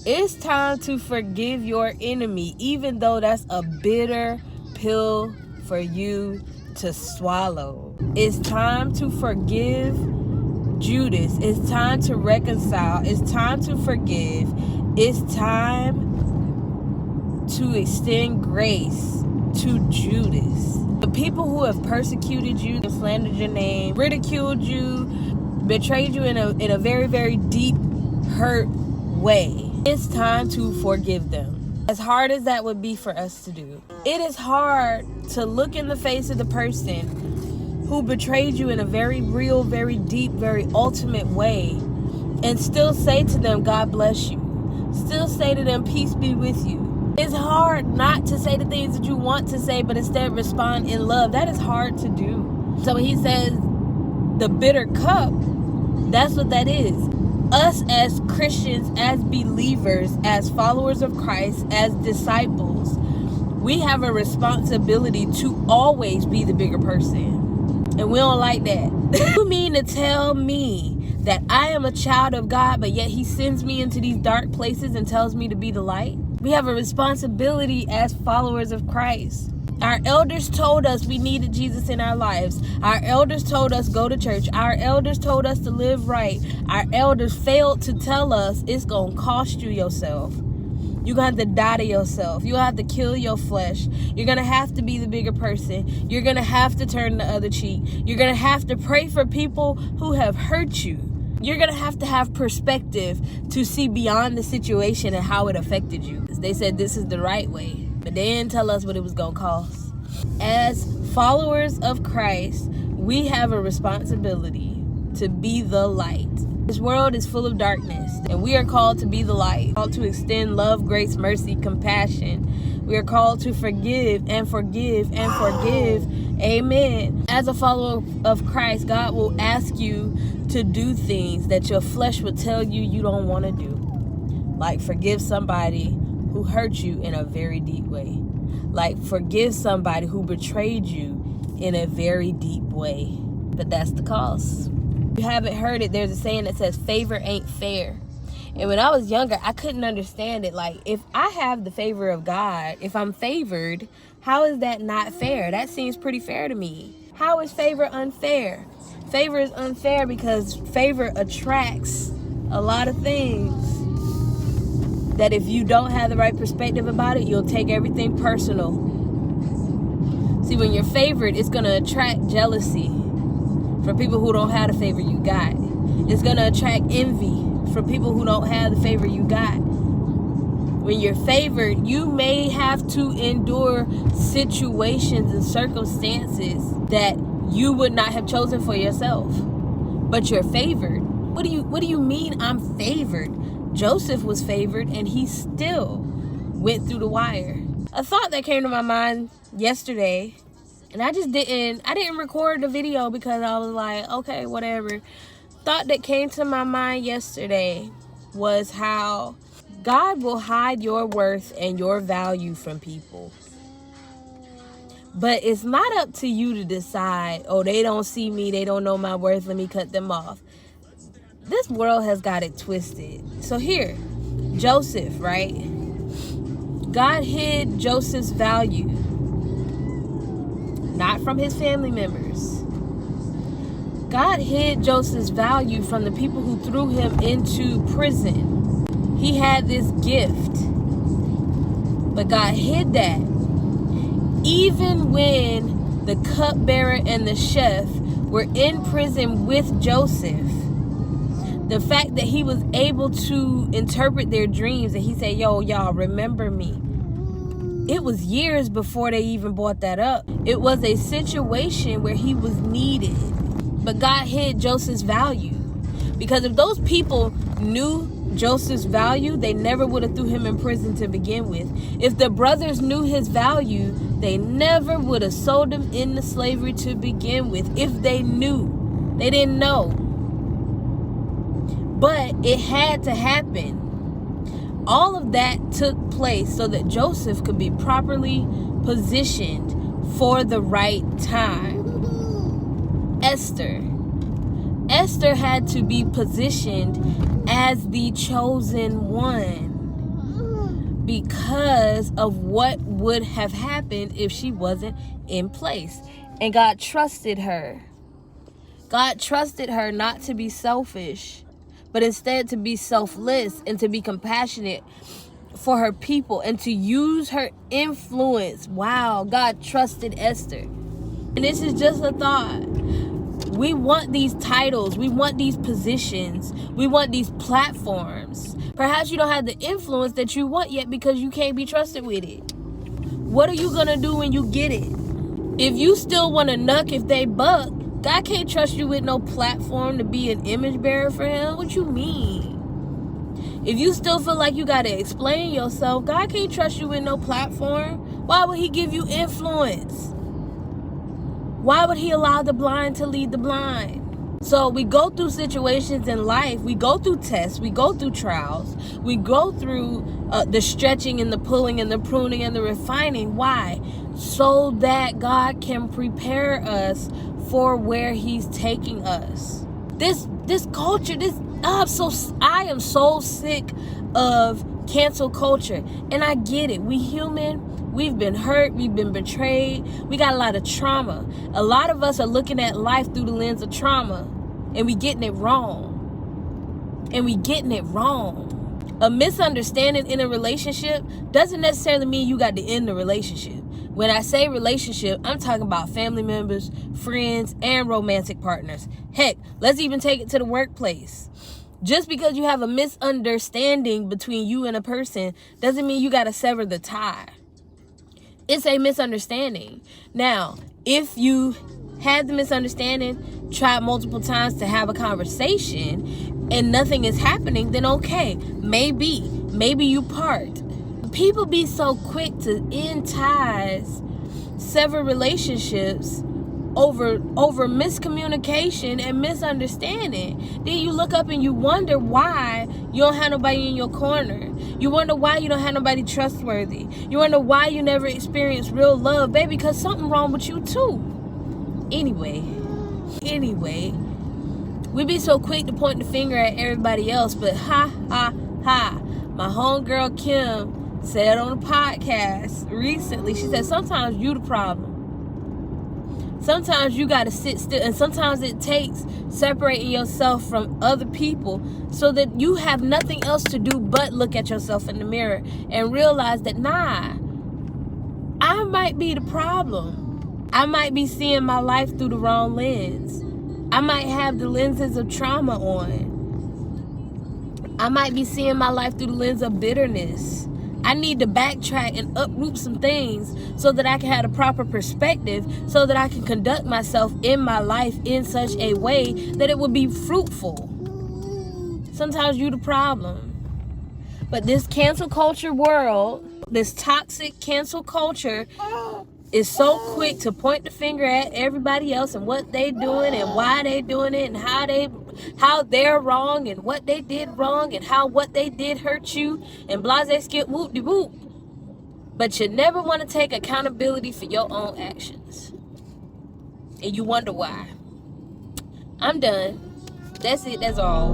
It's time to forgive your enemy, even though that's a bitter pill for you to swallow. It's time to forgive Judas. It's time to reconcile. It's time to forgive. It's time to extend grace to Judas. The people who have persecuted you, slandered your name, ridiculed you, betrayed you in a very, very deep, hurt way. It's time to forgive them. As hard as that would be for us to do, it is hard to look in the face of the person who betrayed you in a very real, very deep, very ultimate way and still say to them, God bless you. Still say to them, peace be with you. It's hard not to say the things that you want to say, but instead respond in love. That is hard to do. So he says, the bitter cup, that's what that is. Us as Christians, as believers, as followers of Christ, as disciples, we have a responsibility to always be the bigger person. And we don't like that. You mean to tell me that I am a child of God, but yet he sends me into these dark places and tells me to be the light? We have a responsibility as followers of Christ. Our elders told us we needed Jesus in our lives. Our elders told us go to church. Our elders told us to live right. Our elders failed to tell us it's going to cost you yourself. You're going to have to die to yourself. You'll have to kill your flesh. You're going to have to be the bigger person. You're going to have to turn the other cheek. You're going to have to pray for people who have hurt you. You're going to have perspective to see beyond the situation and how it affected you. They said this is the right way, but they didn't tell us what it was going to cost. As followers of Christ, we have a responsibility to be the light. This world is full of darkness, and we are called to be the light, called to extend love, grace, mercy, compassion. We are called to forgive and forgive and forgive. Amen. As a follower of Christ, God will ask you to do things that your flesh would tell you you don't want to do. Like forgive somebody who hurt you in a very deep way. Like forgive somebody who betrayed you in a very deep way. But that's the cost. If you haven't heard it, there's a saying that says favor ain't fair. And when I was younger, I couldn't understand it. Like, if I have the favor of God, if I'm favored, how is that not fair? That seems pretty fair to me. How is favor unfair? Favor is unfair because favor attracts a lot of things that if you don't have the right perspective about it, you'll take everything personal. See, when you're favored, it's going to attract jealousy from people who don't have the favor you got. It's going to attract envy from people who don't have the favor you got. When you're favored, you may have to endure situations and circumstances that you would not have chosen for yourself. But you're favored. What do you mean I'm favored? Joseph was favored and he still went through the wire. A thought that came to my mind yesterday, and I didn't record the video because I was like, okay, whatever. Thought that came to my mind yesterday was how God will hide your worth and your value from people. But it's not up to you to decide, oh, they don't see me, they don't know my worth, let me cut them off. This world has got it twisted. So here, Joseph, right? God hid Joseph's value, not from his family members. God hid Joseph's value from the people who threw him into prison. He had this gift, but God hid that. Even when the cupbearer and the chef were in prison with Joseph, the fact that he was able to interpret their dreams and he said, yo, y'all, remember me. It was years before they even brought that up. It was a situation where he was needed. But God hid Joseph's value. Because if those people knew Joseph's value, they never would have threw him in prison to begin with. If the brothers knew his value, they never would have sold him into slavery to begin with. If they knew. They didn't know. But it had to happen. All of that took place so that Joseph could be properly positioned for the right time. Esther Esther had to be positioned as the chosen one because of what would have happened if she wasn't in place. And God trusted her. God trusted her not to be selfish, but instead to be selfless and to be compassionate for her people and to use her influence. Wow, God trusted Esther. And this is just a thought. We want these titles. We want these positions. We want these platforms. Perhaps you don't have the influence that you want yet because you can't be trusted with it. What are you going to do when you get it? If you still want to nuck if they buck, God can't trust you with no platform to be an image bearer for him. What you mean? If you still feel like you got to explain yourself, God can't trust you with no platform. Why would he give you influence? Why would he allow the blind to lead the blind? So we go through situations in life. We go through tests. We go through trials. We go through the stretching and the pulling and the pruning and the refining. Why? So that God can prepare us for where he's taking us. This culture, I am so sick of cancel culture. And I get it. We human. We've been hurt. We've been betrayed. We got a lot of trauma. A lot of us are looking at life through the lens of trauma. And we getting it wrong. A misunderstanding in a relationship doesn't necessarily mean you got to end the relationship. When I say relationship, I'm talking about family members, friends, and romantic partners. Heck, let's even take it to the workplace. Just because you have a misunderstanding between you and a person doesn't mean you got to sever the tie. It's a misunderstanding. Now, if you had the misunderstanding, tried multiple times to have a conversation, and nothing is happening, then okay, maybe you part. People be so quick to end ties, sever relationships over miscommunication and misunderstanding. Then you look up and you wonder why you don't have nobody in your corner. You wonder why you don't have nobody trustworthy. You wonder why you never experienced real love, baby, because something wrong with you too. Anyway, we be so quick to point the finger at everybody else, but ha. My homegirl Kim said on a podcast recently, she said, sometimes you the problem. Sometimes you got to sit still, and sometimes it takes separating yourself from other people so that you have nothing else to do but look at yourself in the mirror and realize that, I might be the problem. I might be seeing my life through the wrong lens. I might have the lenses of trauma on. I might be seeing my life through the lens of bitterness. I need to backtrack and uproot some things so that I can have a proper perspective, so that I can conduct myself in my life in such a way that it will be fruitful. Sometimes you're the problem. But this cancel culture world, this toxic cancel culture, is so quick to point the finger at everybody else and what they doing and why they doing it and how they're wrong and what they did wrong and how what they did hurt you and blase skip whoop de whoop. But you never want to take accountability for your own actions. And you wonder why. I'm done. That's it. That's all.